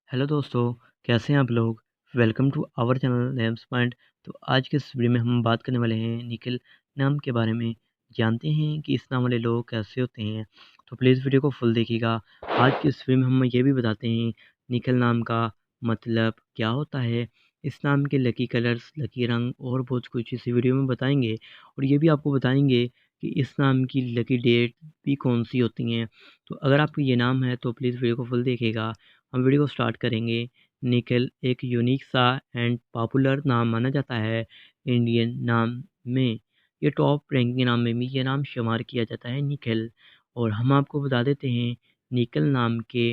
Hello दोस्तों, कैसे हैं आप लोग? Welcome to our channel names point. तो आज के इस वीडियो में हम बात करने वाले हैं निखिल नाम के बारे में। जानते हैं कि इस नाम वाले लोग कैसे होते हैं। तो प्लीज़ वीडियो को फुल देखिएगा। आज के इस वीडियो में हम ये भी बताते हैं निखिल नाम का मतलब क्या होता है, इस नाम के लकी कलर्स, लकी रंग और बहुत कुछ इस वीडियो में बताएंगे। और ये भी आपको बताएंगे कि इस नाम की लकी डेट भी कौन सी होती हैं। तो अगर आपको ये नाम है तो प्लीज़ वीडियो को फुल देखिएगा। हम वीडियो को स्टार्ट करेंगे। निखिल एक यूनिक सा एंड पॉपुलर नाम माना जाता है इंडियन नाम में। ये टॉप रैंकिंग नाम में भी ये नाम शुमार किया जाता है निखिल। और हम आपको बता देते हैं निखिल नाम के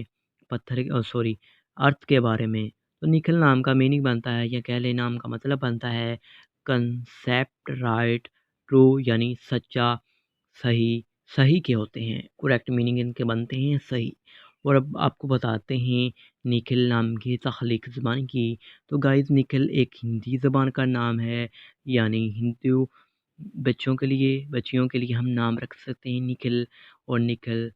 अर्थ के बारे में। तो निखिल नाम का मीनिंग बनता है या कह लें नाम का मतलब बनता है कंसेप्ट राइट ट्रू, यानी सच्चा, सही, सही के होते हैं। करेक्ट मीनिंग इनके बनते हैं सही। और अब आपको बताते हैं निखिल नाम की तख्लीक ज़बान की। तो गाइस निखिल एक हिंदी ज़बान का नाम है, यानी हिंदू बच्चियों के लिए हम नाम रख सकते हैं निखिल। और निखिल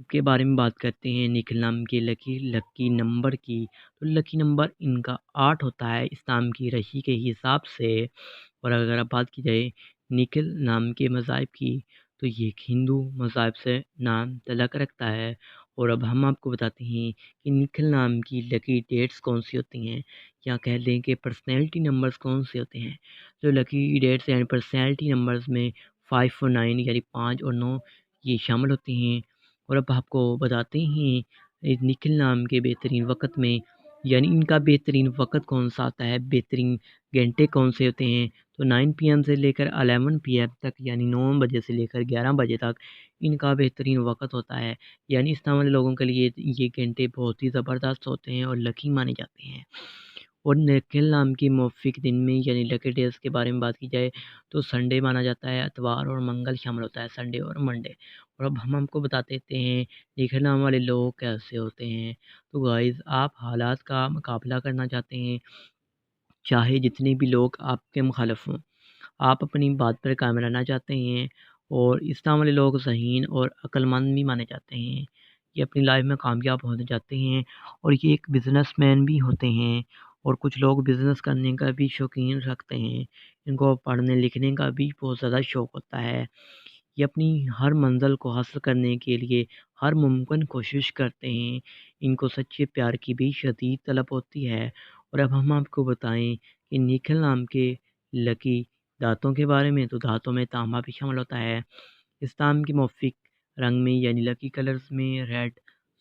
के बारे में बात करते हैं निखिल नाम के लकी लकी नंबर की। तो लकी नंबर इनका 8 होता है इस नाम की राशि के हिसाब से। और अगर अब बात की जाए निखिल नाम के मज़ाहिब की, तो ये एक हिंदू मज़हब से नाम तल्लुक़ रखता है। और अब हम आपको बताते हैं कि निखिल नाम की लकी डेट्स कौन सी होती हैं, या कह लें कि पर्सनैलिटी नंबर्स कौन से होते हैं। तो लकी डेट्स यानी पर्सनैलिटी नंबर्स में 5 और 9 यानी 5 और 9 ये शामिल होते हैं। और अब आपको बताते हैं इस निखिल नाम के बेहतरीन वक़्त में, यानी इनका बेहतरीन वक़्त कौन-सा आता है, बेहतरीन घंटे कौन से होते हैं। तो 9 पीएम से लेकर 11 पीएम तक, यानी 9 बजे से लेकर 11 बजे तक इनका बेहतरीन वक़्त होता है। यानी इस तरह वाले लोगों के लिए ये घंटे बहुत ही ज़बरदस्त होते हैं और लकी माने जाते हैं। और निखिल नाम की मौफ़िक दिन में यानी लकी डेज़ के बारे में बात की जाए तो संडे माना जाता है, इतवार और मंगल शामिल होता है, संडे और मंडे। और अब हम आपको बता देते हैं निखिल नाम वाले लोग कैसे होते हैं। तो गाइज़, आप हालात का मुकाबला करना चाहते हैं, चाहे जितने भी लोग आपके मुखालिफ हों, आप अपनी बात पर कायम रहना चाहते हैं। और इस तरह वाले लोग ज़हीन और अक्लमंद भी माने जाते हैं। ये अपनी लाइफ में कामयाब होना चाहते हैं और ये एक बिजनेसमैन भी होते हैं। और कुछ लोग बिज़नेस करने का भी शौकीन रखते हैं। इनको पढ़ने लिखने का भी बहुत ज़्यादा शौक़ होता है। ये अपनी हर मंज़िल को हासिल करने के लिए हर मुमकिन कोशिश करते हैं। इनको सच्चे प्यार की भी शदीद तलब होती है। और अब हम आपको बताएं कि निखिल नाम के लकी दाँतों के बारे में। तो दाँतों में तांबा भी शामिल होता है। इस नाम के मौफ़िक रंग में यानी लकी कलर्स में रेड,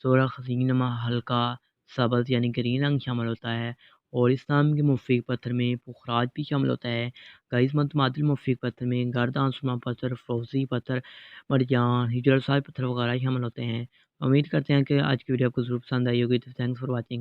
सुर्ख़, सीनमा, हल्का सब्ज़ यानी ग्रीन रंग शामिल होता है। और इस नाम के मौफ़िक पत्थर में पुखराज भी शामिल होता है। गाइस, मुतमादिल मौफ़िक पत्थर में गर्द आसमां पत्थर, फ़िरोज़ी पत्थर, मरजान, हिजरसाई पत्थर वगैरह शामिल होते हैं। उम्मीद करते हैं कि आज की वीडियो आपको ज़रूर पसंद आई होगी। तो थैंक्स फॉर वॉचिंग।